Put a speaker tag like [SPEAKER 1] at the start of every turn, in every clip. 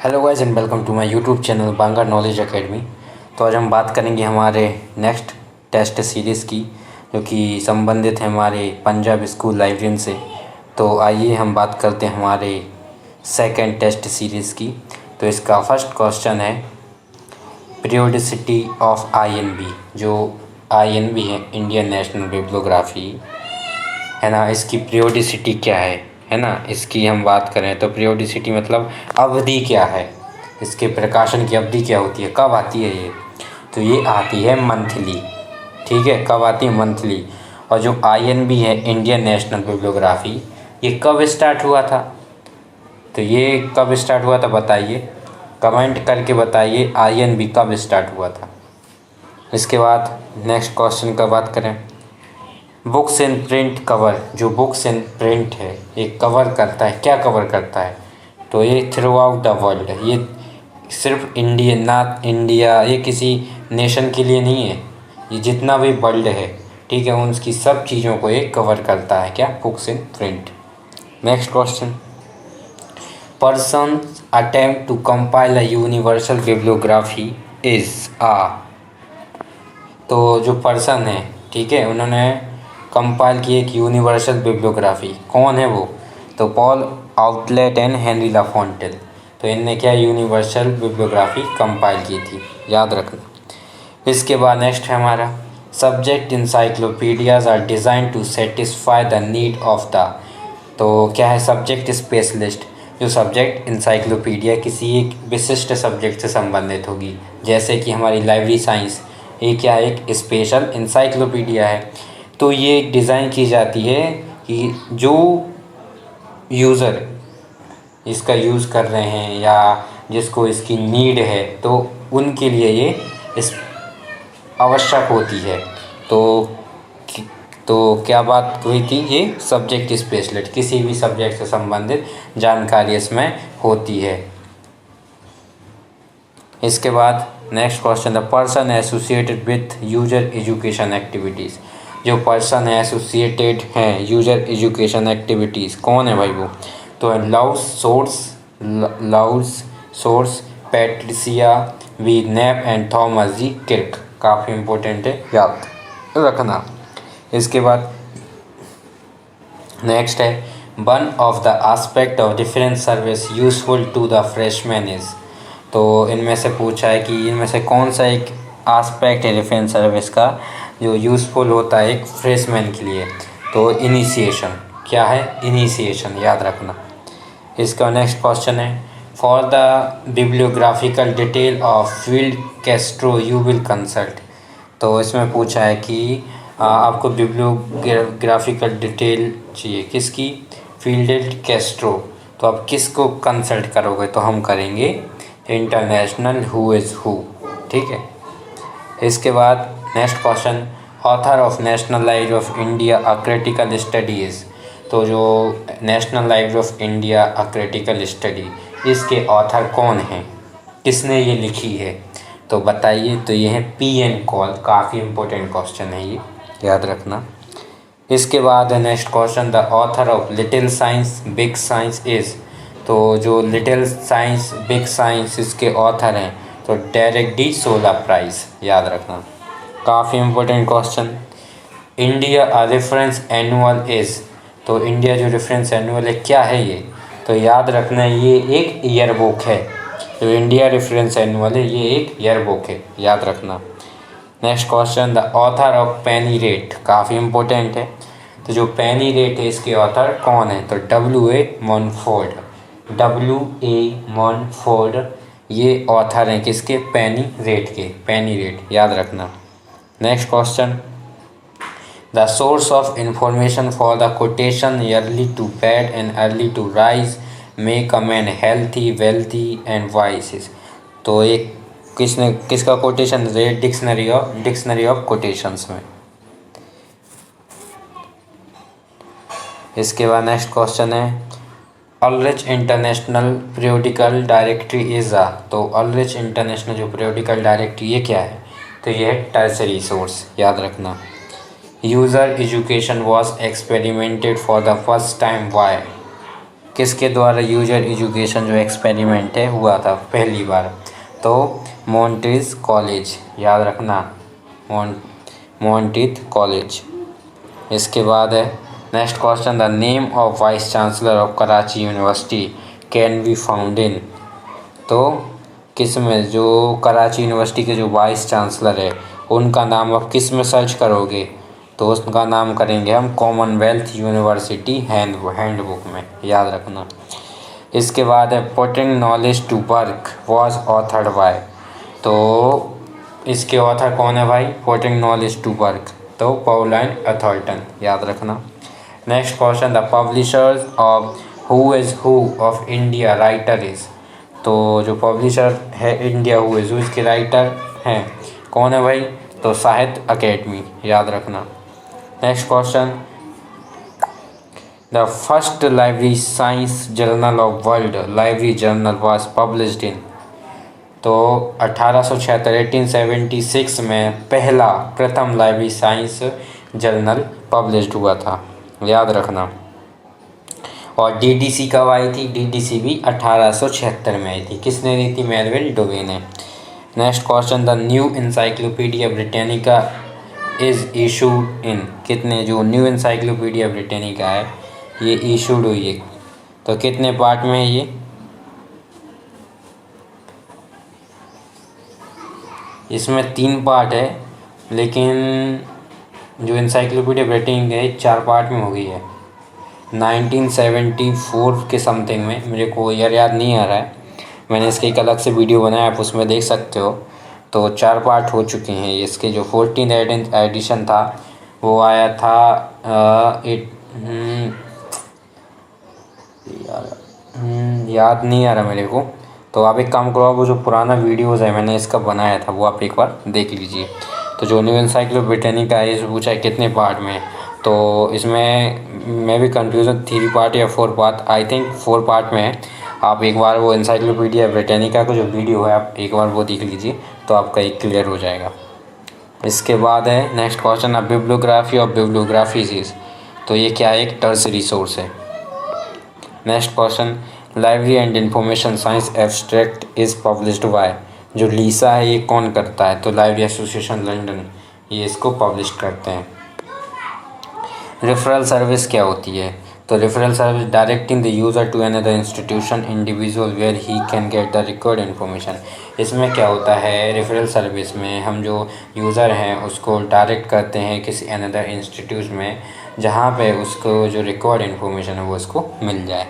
[SPEAKER 1] Hello guys and welcome to my YouTube channel Banga knowledge academy. तो आज हम बात करेंगे हमारे नेक्स्ट टेस्ट सीरीज़ की, जो कि संबंधित है हमारे पंजाब स्कूल लाइब्रेरियन से। तो आइए हम बात करते हैं हमारे सेकंड टेस्ट सीरीज़ की। तो इसका फर्स्ट क्वेश्चन है पीरियोडिसिटी ऑफ आईएनबी। जो आईएनबी है, इंडियन नेशनल बिब्लियोग्राफी, है ना, इसकी पीरियोडिसिटी क्या है ना। इसकी हम बात करें तो पीरियोडिसिटी मतलब अवधि क्या है, इसके प्रकाशन की अवधि क्या होती है, कब आती है ये। तो ये आती है मंथली, ठीक है, कब आती है, मंथली। और जो आईएनबी है, इंडियन नेशनल बिब्लियोग्राफी, ये कब स्टार्ट हुआ था। तो ये कब स्टार्ट हुआ था बताइए, कमेंट करके बताइए आईएनबी कब स्टार्ट हुआ था। इसके बाद नेक्स्ट क्वेश्चन का बात करें, बुक्स इन प्रिंट कवर। जो बुक्स इन प्रिंट है, ये कवर करता है, क्या कवर करता है। तो ये थ्रू आउट द वर्ल्ड, ये सिर्फ इंडियन, ना इंडिया, ये किसी नेशन के लिए नहीं है, ये जितना भी वर्ल्ड है, ठीक है, उनकी सब चीज़ों को ये कवर करता है, क्या, books in print. Next question, person attempt to compile a universal bibliography is a. तो जो पर्सन है, ठीक है, उन्होंने कंपाइल की एक यूनिवर्सल बिब्लियोग्राफी, कौन है वो। तो पॉल आउटलेट एंड हेनरी लाफोंटेन। तो इनने क्या यूनिवर्सल बिब्लियोग्राफी कंपाइल की थी, याद रखना। इसके बाद नेक्स्ट है हमारा, subject encyclopaedias are design to satisfy the need of the. तो क्या है, सब्जेक्ट स्पेशलिस्ट। जो सब्जेक्ट इंसाइक्लोपीडिया किसी एक विशिष्ट सब्जेक्ट से संबंधित होगी, जैसे कि हमारी लाइब्रेरी साइंस, ये क्या एक स्पेशल इंसाइक्लोपीडिया है। तो ये डिज़ाइन की जाती है कि जो यूज़र इसका यूज़ कर रहे हैं या जिसको इसकी नीड है, तो उनके लिए ये इस आवश्यक होती है। तो क्या बात हुई थी, ये सब्जेक्ट स्पेशलिस्ट, किसी भी सब्जेक्ट से संबंधित जानकारी इसमें होती है। इसके बाद next question, the person associated with user education activities. जो पर्सन है एसोसिएटेड हैं यूजर एजुकेशन एक्टिविटीज़, कौन है भाई वो। तो Louis Shores, Patricia V Knapp and Thomas G Kirk. काफ़ी इम्पोर्टेंट है, याद रखना। इसके बाद नेक्स्ट है, one of the aspect of difference service useful to the freshman is. तो इनमें से पूछा है कि इनमें से कौन सा एक आस्पेक्ट है डिफरेंस सर्विस का जो यूज़फुल होता है एक फ्रेशमैन के लिए। तो इनिशिएशन, क्या है, इनिशिएशन, याद रखना। इसका नेक्स्ट क्वेश्चन है, for the bibliographical detail of फील्ड कैस्ट्रो यू विल कंसल्ट। तो इसमें पूछा है कि आपको बिब्लियोग्राफिकल डिटेल चाहिए किसकी, फील्ड कैस्ट्रो। तो आप किसको कंसल्ट करोगे, तो हम करेंगे इंटरनेशनल हु इज़ हु, ठीक है। इसके बाद next question, author of national library of India a critical studies. तो जो national library of India a critical study, इसके ऑथर कौन हैं, किसने ये लिखी है, तो बताइए। तो ये है पी.एन. कॉल। काफ़ी इम्पोर्टेंट क्वेश्चन है ये, याद रखना। इसके बाद next question, the author of little science big science is. तो जो लिटिल साइंस बिग साइंस, इसके ऑथर हैं तो डेरेक डी सोला प्राइज़, याद रखना। काफ़ी important question, India a reference annual is. तो इंडिया जो रेफरेंस एनुअल है, क्या है ये, तो याद रखना ये एक ईयर बुक है। तो इंडिया रेफरेंस एनुअल है, ये एक ईयर बुक है, याद रखना। Next question, the author of Penney rate. काफ़ी इम्पोर्टेंट है। तो जो पेनी रेट है, इसके ऑथर कौन है, तो W.A. मॉनफोर्ड। W.A. मॉनफोर्ड ये ऑथर हैं किसके, पेनी रेट के, पेनी रेट, याद रखना। Next question, the source of information for the quotation early to bed and early to rise make a man healthy wealthy and wise. तो एक किसका कोटेशन है, डिक्शनरी ऑफ कोटेशंस में। इसके बाद नेक्स्ट क्वेश्चन है, अल्रिच इंटरनेशनल पीरियोडिकल डायरेक्टरी इज़ आ। तो अल्रिच international जो पीरियोडिकल डायरेक्टरी, ये क्या है, तो ये है टर्सरी सोर्स, याद रखना। User education was experimented for the first time by. किसके द्वारा यूजर एजुकेशन जो एक्सपेरिमेंट है हुआ था पहली बार? तो मॉन्ट्रीज कॉलेज, याद रखना, मॉन्टीथ कॉलेज। इसके बाद है next question, the name of vice chancellor of Karachi university can be found in. तो किस में, जो कराची यूनिवर्सिटी के जो वाइस चांसलर है उनका नाम आप किस में सर्च करोगे? तो उसका नाम करेंगे हम कॉमनवेल्थ यूनिवर्सिटी हैंडबुक में, याद रखना। इसके बाद है putting knowledge to work was authored by. तो इसके ऑथर कौन है भाई? पुटिंग नॉलेज टू वर्क, तो पॉलाइन अथॉर्टन, याद रखना। Next question, the publishers of who is who of India writer is. तो जो पब्लिशर है इंडिया हु इज़ हु, इसके राइटर हैं कौन है भाई? तो साहित्य अकेडमी, याद रखना। Next question, the first library science journal of world library journal was published in. तो 1876 1876 में पहला प्रथम लाइब्रेरी साइंस जर्नल पब्लिश्ड हुआ था, याद रखना। और डीडीसी कब आई थी? डीडीसी भी 1876 में आई थी। किसने दी थी? मेलविल डुवे ने। Next question, the new encyclopedia Britannica is issued in. कितने, जो न्यू इंसाइक्लोपीडिया ब्रिटानिका है ये इशूड हुई है, तो कितने पार्ट में है ये? इसमें 3 पार्ट है, लेकिन जो इंसाइक्लोपीडिया ब्रिटानिका है 4 पार्ट में हो गई है 1974 के समथिंग में। मेरे को ईयर याद नहीं आ रहा है, मैंने इसके एक अलग से वीडियो बनाया, आप उसमें देख सकते हो। तो 4 पार्ट हो चुके हैं। इसके जो 14th एडिशन था वो आया था याद नहीं आ रहा मेरे को। तो आप एक काम करो, आप वो जो पुराना वीडियोस है मैंने इसका बनाया था वो आप एक बार देख लीजिए। तो जो न्यू इंसाइक्लोपीडिया ब्रिटानिका है इस पूछा है कितने पार्ट में, तो इसमें मैं भी कंफ्यूजन 3 पार्ट या 4 पार्ट, आई थिंक 4 पार्ट में है। आप एक बार वो इंसाइक्लोपीडिया ब्रिटानिका का जो वीडियो है आप एक बार वो देख लीजिए, तो आपका एक क्लियर हो जाएगा। इसके बाद है नेक्स्ट क्वेश्चन, अब बिब्लियोग्राफी ऑफ बिब्लियोग्राफीज। तो ये क्या है? एक टर्सरी सोर्स है। Next question, library and information science abstract is published by. जो लीसा है ये कौन करता है? तो लाइब्रेरी एसोसिएशन लंदन, ये इसको पब्लिश करते हैं। रेफरल सर्विस क्या होती है? तो referral service directing the user to another institution individual where he can get the required information. इसमें क्या होता है, रेफरल सर्विस में हम जो यूज़र हैं उसको डायरेक्ट करते हैं किसी अनदर इंस्टीट्यूट में जहाँ पे उसको जो रिक्वायर्ड इन्फॉर्मेशन है वो उसको मिल जाए।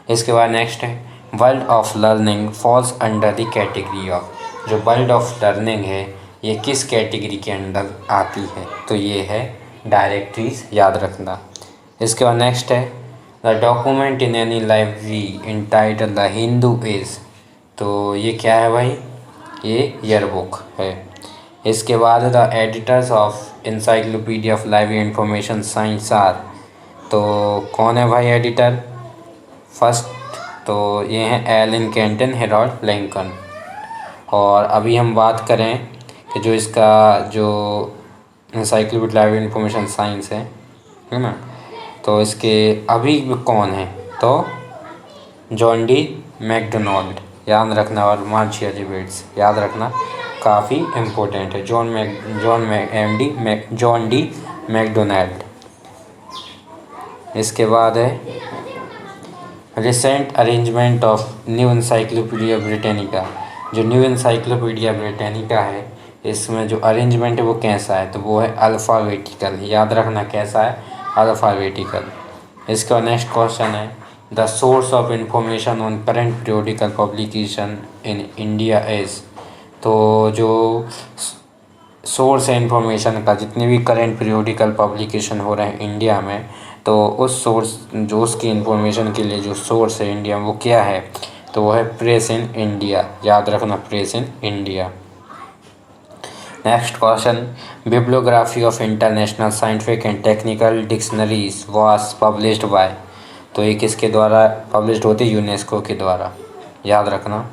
[SPEAKER 1] इसके बाद नेक्स्ट है world of learning falls under the category of. जो वर्ल्ड ऑफ लर्निंग है ये किस कैटेगरी के अंडर आती है? तो ये है डायरेक्टरीज, याद रखना। इसके बाद नेक्स्ट है the document in any library entitled the Hindu is. तो ये क्या है भाई? ये ईयरबुक है। इसके बाद the editors of encyclopedia of library information science are. तो कौन है भाई एडिटर? फर्स्ट तो ये हैं एलन कैंटन, हेरोल्ड लिंकन। और अभी हम बात करें कि जो इसका जो इंसाइक्लोपीडिया लाइब्रेरी इंफॉर्मेशन साइंस है ना, तो इसके अभी कौन है? तो जॉन डी मैकडोनाल्ड, याद रखना। और मार्शिया रिबेट्स, याद रखना, काफ़ी इम्पोर्टेंट है। John D McDonald. इसके बाद है recent arrangement of new encyclopedia Britannica. जो न्यू इंसाइक्लोपीडिया ब्रिटानिका है इसमें जो अरेंजमेंट है वो कैसा है? तो वो है अल्फ़ाबेटिकल, याद रखना कैसा है? अल्फ़ाबेटिकल। इसका नेक्स्ट क्वेश्चन है the source of information on current periodical publication in India is. तो जो सोर्स है इंफॉर्मेशन का, जितने भी करंट पीरियोडिकल पब्लिकेशन हो रहे हैं इंडिया में, तो उस सोर्स जो उसकी इंफॉर्मेशन के लिए जो सोर्स है इंडिया में वो क्या है? तो वो है प्रेस इन इंडिया, याद रखना, press in India. Next question, bibliography of international scientific and technical dictionaries was published by. तो ये किसके द्वारा पब्लिश्ड होती है? यूनेस्को के द्वारा, याद रखना।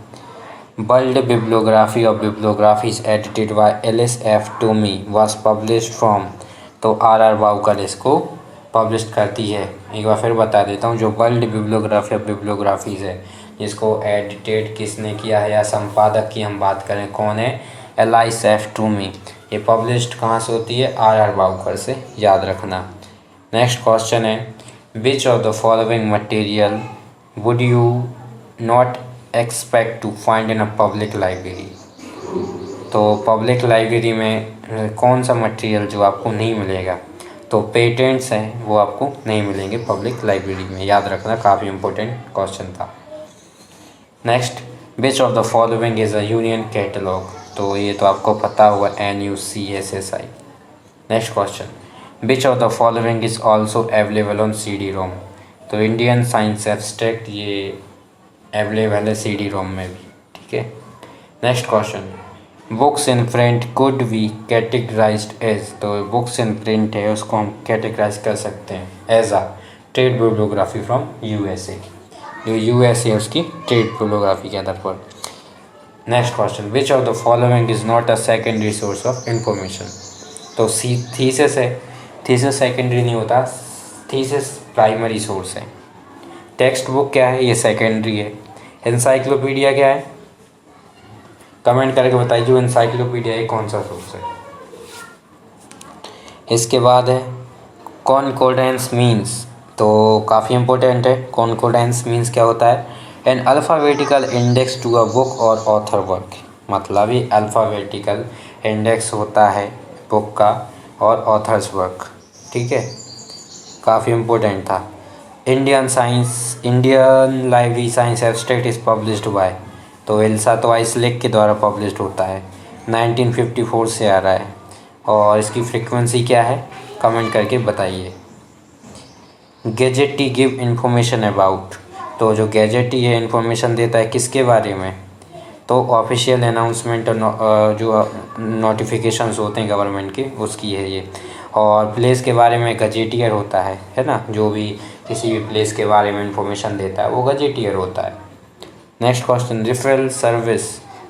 [SPEAKER 1] World bibliography of bibliographies edited by Alice F Toomey was published from. तो आर बाउकर इसको पब्लिश करती है। एक बार फिर बता देता हूँ, जो वर्ल्ड बिब्लियोग्राफी ऑफ बिब्लियोग्राफीज़ है, जिसको एडिटेड किसने किया है या संपादक की हम बात करें कौन है, एलाइस एफ टूमी। ये पब्लिश्ड कहाँ से होती है, आर बाउकर से, याद रखना। नेक्स्ट क्वेश्चन है, which of the following material would you not expect to find in a public library. तो पब्लिक लाइब्रेरी में कौन सा मटेरियल जो आपको नहीं मिलेगा, तो पेटेंट्स हैं वो आपको नहीं मिलेंगे पब्लिक लाइब्रेरी में, याद रखना, काफ़ी इंपॉर्टेंट क्वेश्चन था। Next, which of the following is a union catalogue. तो ये तो आपको पता होगा, NUCSSI। Next question, which of the following is also available on CD-ROM। तो इंडियन साइंस एब्स्ट्रैक्ट ये अवेलेबल है CD-ROM में भी, ठीक है। Next question, books in print could be categorized as. तो बुक्स इन प्रिंट है उसको हम कैटेगराइज कर सकते हैं as a trade bibliography from USA। जो USA है उसकी ट्रेड बिब्लियोग्राफी के आधार पर। Next question, which of the following is not a secondary source of information. तो थीसिस है, थीसिस सेकेंडरी नहीं होता, थीसिस प्राइमरी सोर्स है। टेक्स्ट बुक क्या है, ये सेकेंडरी है। इंसाइक्लोपीडिया क्या है, कमेंट करके बताइए जो इंसाइक्लोपीडिया है कौन सा सोर्स है। इसके बाद है कॉनकोर्डेंस मीन्स। तो काफ़ी इंपॉर्टेंट है, कॉनकोर्डेंस मीन्स क्या होता है, an alphabetical index to a book or author work. मतलब ये अल्फ़ाबेटिकल इंडेक्स होता है बुक का और ऑथर्स वर्क, ठीक है, काफ़ी इम्पोर्टेंट था। Indian library science abstract is published by. तो एल्सा तो आइसलेक के द्वारा पब्लिश्ड होता है, 1954 से आ रहा है। और इसकी फ्रीक्वेंसी क्या है, कमेंट करके बताइए। गैजेटी गिव इन्फॉर्मेशन अबाउट। तो जो गैजेटी है इन्फॉर्मेशन देता है किसके बारे में, तो ऑफिशियल अनाउंसमेंट और जो नोटिफिकेशंस होते हैं गवर्नमेंट के उसकी है ये। और प्लेस के बारे में गजेटियर होता है ना, जो भी किसी भी प्लेस के बारे में इंफॉर्मेशन देता है वो गजेटियर होता है। Next question, referral service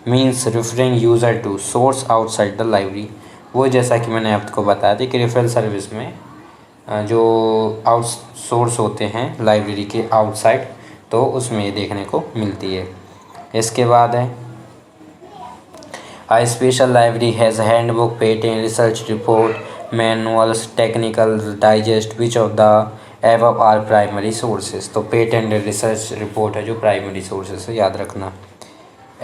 [SPEAKER 1] means referring user to source outside the library. वो जैसा कि मैंने आपको बताया था कि रेफरल सर्विस में जो आउट सोर्स होते हैं लाइब्रेरी के आउटसाइड, तो उसमें ये देखने को मिलती है। इसके बाद है A special library has handbook, patent, research report, manuals, technical digest. Which of the above are primary sources? तो पेटेंट रिसर्च रिपोर्ट है जो प्राइमरी सोर्सेस है, याद रखना।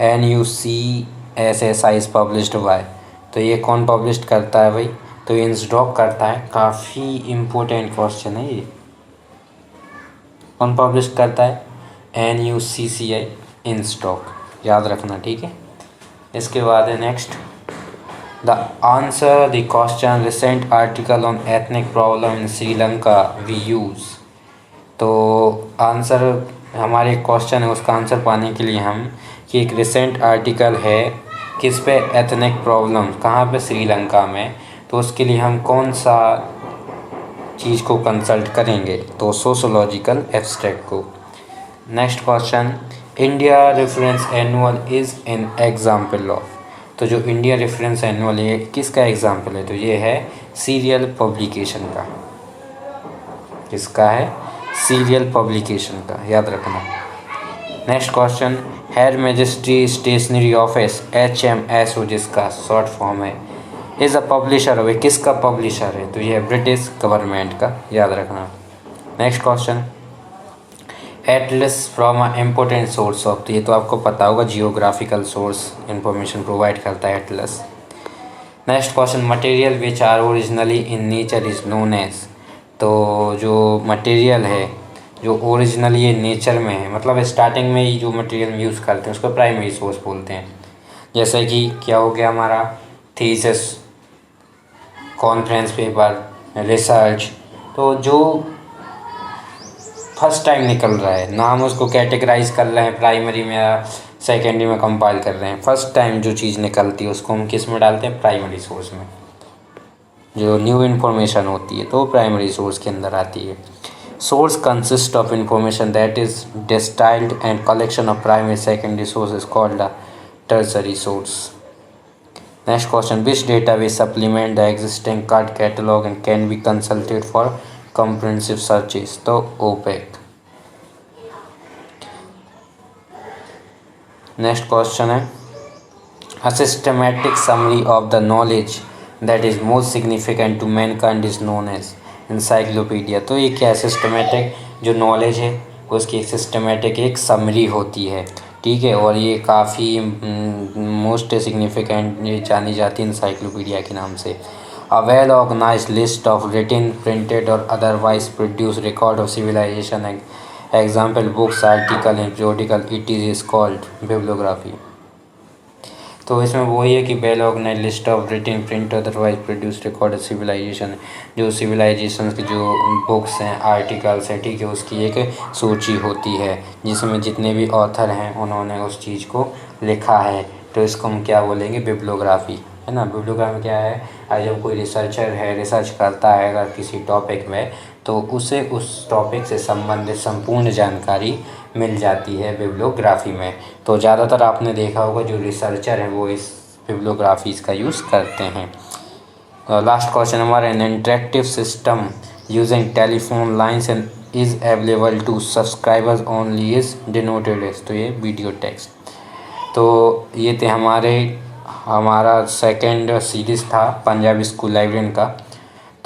[SPEAKER 1] NUCSSI is published by. तो ये कौन पब्लिश करता है भाई, तो इंस्टॉक करता है। काफ़ी इम्पोर्टेंट क्वेश्चन है ये, कौन पब्लिश करता है, NUCCI इंस्टॉक, याद रखना, ठीक है। इसके बाद है next, the answer the question recent article on ethnic problem in Sri Lanka we use. तो आंसर हमारे क्वेश्चन है, उसका आंसर पाने के लिए हम कि एक रिसेंट आर्टिकल है किस पे, एथनिक प्रॉब्लम कहाँ पे, श्रीलंका में, तो उसके लिए हम कौन सा चीज़ को कंसल्ट करेंगे, तो सोशोलॉजिकल एब्स्ट्रैक्ट को। Next question, India reference annual is an example of. तो जो इंडिया रेफरेंस एनुअल है किसका एग्जाम्पल है, तो ये है सीरियल पब्लिकेशन का। किसका है, सीरियल पब्लिकेशन का, याद रखना। Next question, Her Majesty stationery office HMS जिसका शॉर्ट फॉर्म है, इज़ अ पब्लिशर। वे किसका पब्लिशर है, तो ये है ब्रिटिश गवर्नमेंट का, याद रखना। Next question, Atlas from a important source of. तो ये तो आपको पता होगा, जियोग्राफिकल सोर्स इंफॉर्मेशन प्रोवाइड करता है atlas. Next question, material which are originally in nature is known as. तो जो मटेरियल है जो ओरिजिनली ये नेचर में है, मतलब स्टार्टिंग में ही जो मटेरियल यूज़ करते हैं उसको प्राइमरी सोर्स बोलते हैं। जैसे कि क्या हो गया हमारा, थीसिस, कॉन्फ्रेंस पेपर, रिसर्च। तो जो फर्स्ट टाइम निकल रहा है ना, हम उसको कैटेगराइज कर रहे हैं प्राइमरी में या सेकेंडरी में कंपाइल कर रहे हैं, फर्स्ट टाइम जो चीज़ निकलती है उसको हम किस में डालते हैं, प्राइमरी सोर्स में। जो न्यू इन्फॉर्मेशन होती है तो प्राइमरी सोर्स के अंदर आती है। Source consist of information that is distilled and collection of primary secondary source is called a tertiary source. Next question, which database supplement the existing card catalogue and can be consulted for comprehensive searches, तो OPAC। Next question है a systematic summary of the knowledge that is most significant to mankind is known as encyclopedia। तो ये क्या है, systematic जो knowledge है उसकी एक सिस्टमेटिक एक समरी होती है, ठीक है, और ये काफ़ी मोस्ट सिग्निफिकेंट ये जानी जाती है इंसाइक्लोपीडिया के नाम से। A well organized list of written, printed or otherwise produced record of civilization, example books, article and periodical, it is called bibliography। तो इसमें वही है कि well organise list of written, print, otherwise produce record civilization, जो civilization की जो books हैं, articles हैं, ठीक है, उसकी एक सूची होती है जिसमें जितने भी ऑथर हैं उन्होंने उस चीज़ को लिखा है, तो इसको हम क्या बोलेंगे, बिब्लियोग्राफी, है ना। बिब्लियोग्राफी क्या है, जब कोई रिसर्चर है रिसर्च करता है अगर किसी टॉपिक में, तो उसे उस टॉपिक से संबंधित संपूर्ण जानकारी मिल जाती है बिब्लियोग्राफी में। तो ज़्यादातर आपने देखा होगा जो रिसर्चर हैं वो इस बिब्लियोग्राफीज का यूज़ करते हैं। लास्ट क्वेश्चन हमारा, an interactive system using telephone lines and is available to subscribers only is denoted as, तो ये वीडियो टेक्स्ट। तो ये थे हमारा सेकेंड सीरीज़ था पंजाबी स्कूल लाइब्रेरियन का।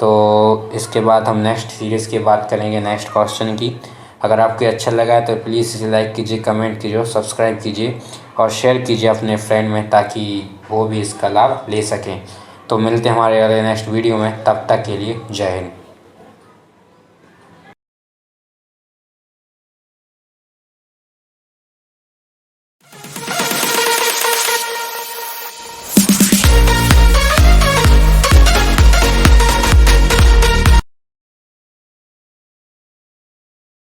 [SPEAKER 1] तो इसके बाद हम नेक्स्ट सीरीज़ की बात करेंगे नेक्स्ट क्वेश्चन की। अगर आपको अच्छा लगा है तो प्लीज़ इसे लाइक कीजिए, कमेंट कीजिए, सब्सक्राइब कीजिए और शेयर कीजिए अपने फ्रेंड में ताकि वो भी इसका लाभ ले सकें। तो मिलते हैं हमारे अगले नेक्स्ट वीडियो में, तब तक के लिए जय हिंद।